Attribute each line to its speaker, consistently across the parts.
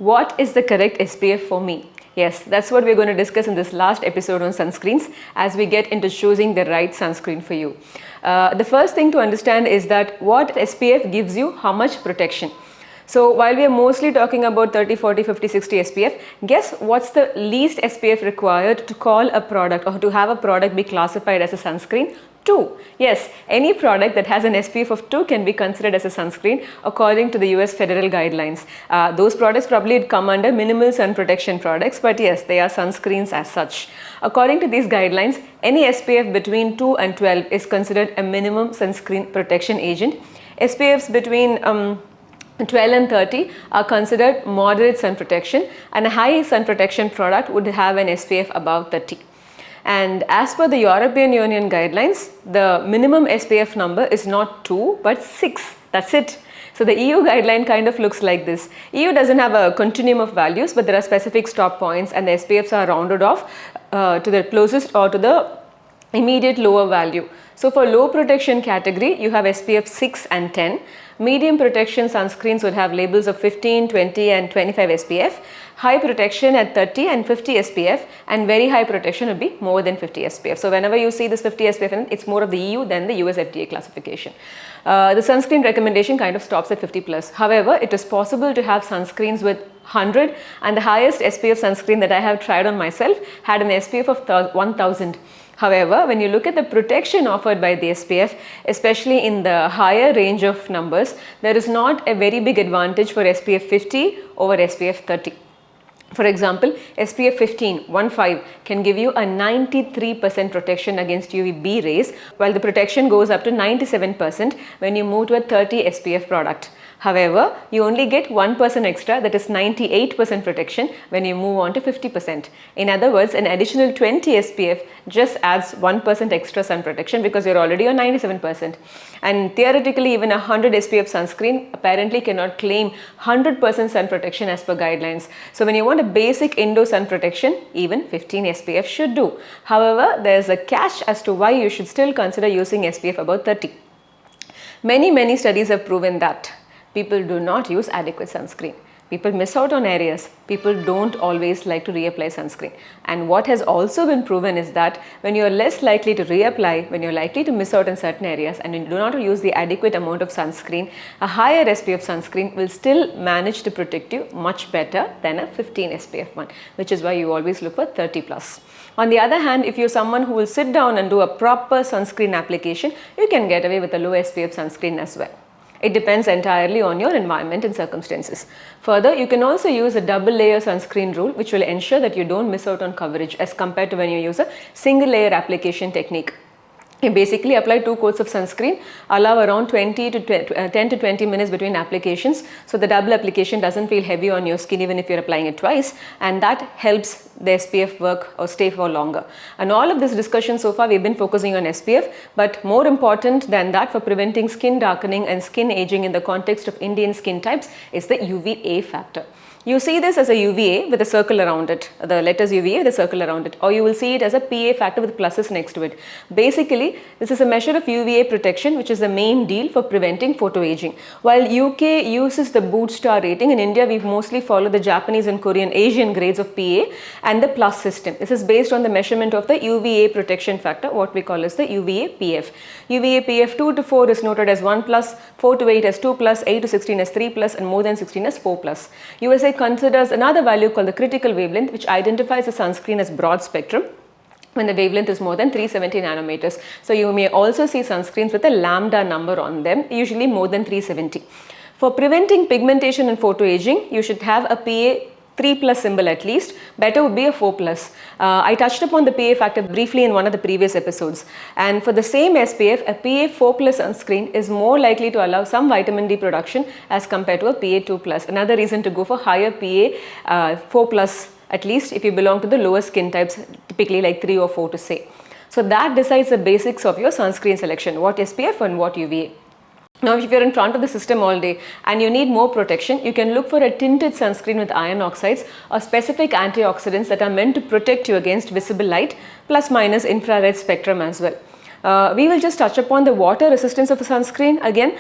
Speaker 1: What is the correct SPF for me? Yes, that's what we're going to discuss in this last episode on sunscreens as we get into choosing the right sunscreen for you. The first thing to understand is that what SPF gives you how much protection. So while we are mostly talking about 30, 40, 50, 60 SPF, guess what's the least SPF required to call a product or to have a product be classified as a sunscreen? 2. Yes, any product that has an SPF of 2 can be considered as a sunscreen according to the US federal guidelines. Those products probably come under minimal sun protection products, but yes, they are sunscreens as such. According to these guidelines, any SPF between 2 and 12 is considered a minimum sunscreen protection agent. SPFs between 12 and 30 are considered moderate sun protection, and a high sun protection product would have an SPF above 30. And as per the European Union guidelines, the minimum SPF number is not 2 but 6. That's it. So the EU guideline kind of looks like this. EU doesn't have a continuum of values, but there are specific stop points and the SPFs are rounded off to the closest or to the immediate lower value. So for low protection category, you have SPF 6 and 10. Medium protection sunscreens would have labels of 15, 20 and 25 SPF. High protection at 30 and 50 SPF, and very high protection would be more than 50 SPF. So whenever you see this 50 SPF, it's more of the EU than the US FDA classification. The sunscreen recommendation kind of stops at 50 plus. However, it is possible to have sunscreens with 100, and the highest SPF sunscreen that I have tried on myself had an SPF of 1000. However, when you look at the protection offered by the SPF, especially in the higher range of numbers, there is not a very big advantage for SPF 50 over SPF 30. For example, SPF 15 can give you a 93% protection against UVB rays, while the protection goes up to 97% when you move to a 30 SPF product. However, you only get 1% extra, that is 98% protection when you move on to 50%. In other words, an additional 20 SPF just adds 1% extra sun protection because you're already on 97%. And theoretically, even a 100 SPF sunscreen apparently cannot claim 100% sun protection as per guidelines. So when you want a basic indoor sun protection, even 15 SPF should do. However, there's a catch as to why you should still consider using SPF above 30. Many studies have proven that people do not use adequate sunscreen. People miss out on areas. People don't always like to reapply sunscreen. And what has also been proven is that when you are less likely to reapply, when you're likely to miss out in certain areas and you do not use the adequate amount of sunscreen, a higher SPF sunscreen will still manage to protect you much better than a 15 SPF one, which is why you always look for 30 plus. On the other hand, if you're someone who will sit down and do a proper sunscreen application, you can get away with a low SPF sunscreen as well. It depends entirely on your environment and circumstances. Further, you can also use a double layer sunscreen rule, which will ensure that you don't miss out on coverage as compared to when you use a single layer application technique. You basically apply 2 coats of sunscreen, allow around 10 to 20 minutes between applications, so the double application doesn't feel heavy on your skin even if you're applying it twice, and that helps the SPF work or stay for longer. And all of this discussion so far, we've been focusing on SPF, but more important than that for preventing skin darkening and skin aging in the context of Indian skin types is the UVA factor. You see this as a UVA with a circle around it, the letters UVA with a circle around it, or you will see it as a PA factor with pluses next to it. Basically, this is a measure of UVA protection, which is the main deal for preventing photoaging. While UK uses the boot star rating, in India we mostly follow the Japanese and Korean Asian grades of PA and the plus system. This is based on the measurement of the UVA protection factor, what we call as the UVA-PF. UVA-PF 2 to 4 is noted as 1 plus, 4 to 8 as 2 plus, 8 to 16 as 3 plus, and more than 16 as 4 plus. USA considers another value called the critical wavelength, which identifies a sunscreen as broad spectrum when the wavelength is more than 370 nanometers. So you may also see sunscreens with a lambda number on them, usually more than 370. For preventing pigmentation and photoaging, you should have a PA 3 plus symbol at least. Better would be a 4 plus. I touched upon the PA factor briefly in one of the previous episodes. And for the same SPF, a PA 4 plus sunscreen is more likely to allow some vitamin D production as compared to a PA 2 plus. Another reason to go for higher PA 4 plus, at least if you belong to the lower skin types, typically like 3 or 4 to say. So that decides the basics of your sunscreen selection, what SPF and what UVA. Now, if you're in front of the system all day and you need more protection, you can look for a tinted sunscreen with iron oxides or specific antioxidants that are meant to protect you against visible light plus minus infrared spectrum as well. We will just touch upon the water resistance of a sunscreen again,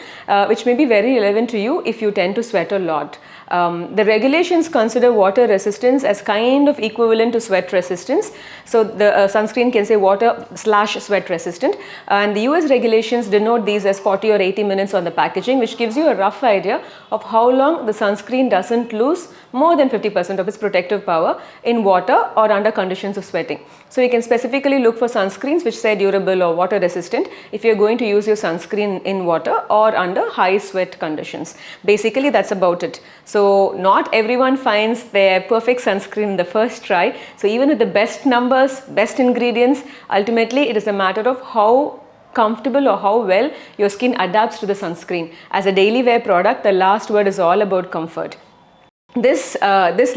Speaker 1: which may be very relevant to you if you tend to sweat a lot. The regulations consider water resistance as kind of equivalent to sweat resistance. So the sunscreen can say water/sweat resistant, and the US regulations denote these as 40 or 80 minutes on the packaging, which gives you a rough idea of how long the sunscreen doesn't lose more than 50% of its protective power in water or under conditions of sweating. So you can specifically look for sunscreens which say durable or water resistant if you're going to use your sunscreen in water or under high sweat conditions. Basically that's about it. So not everyone finds their perfect sunscreen in the first try. So even with the best numbers, best ingredients, ultimately it is a matter of how comfortable or how well your skin adapts to the sunscreen. As a daily wear product, the last word is all about comfort. This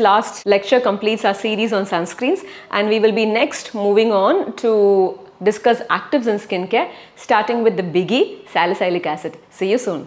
Speaker 1: last lecture completes our series on sunscreens, and we will be next moving on to discuss actives in skincare, starting with the biggie, salicylic acid. See you soon.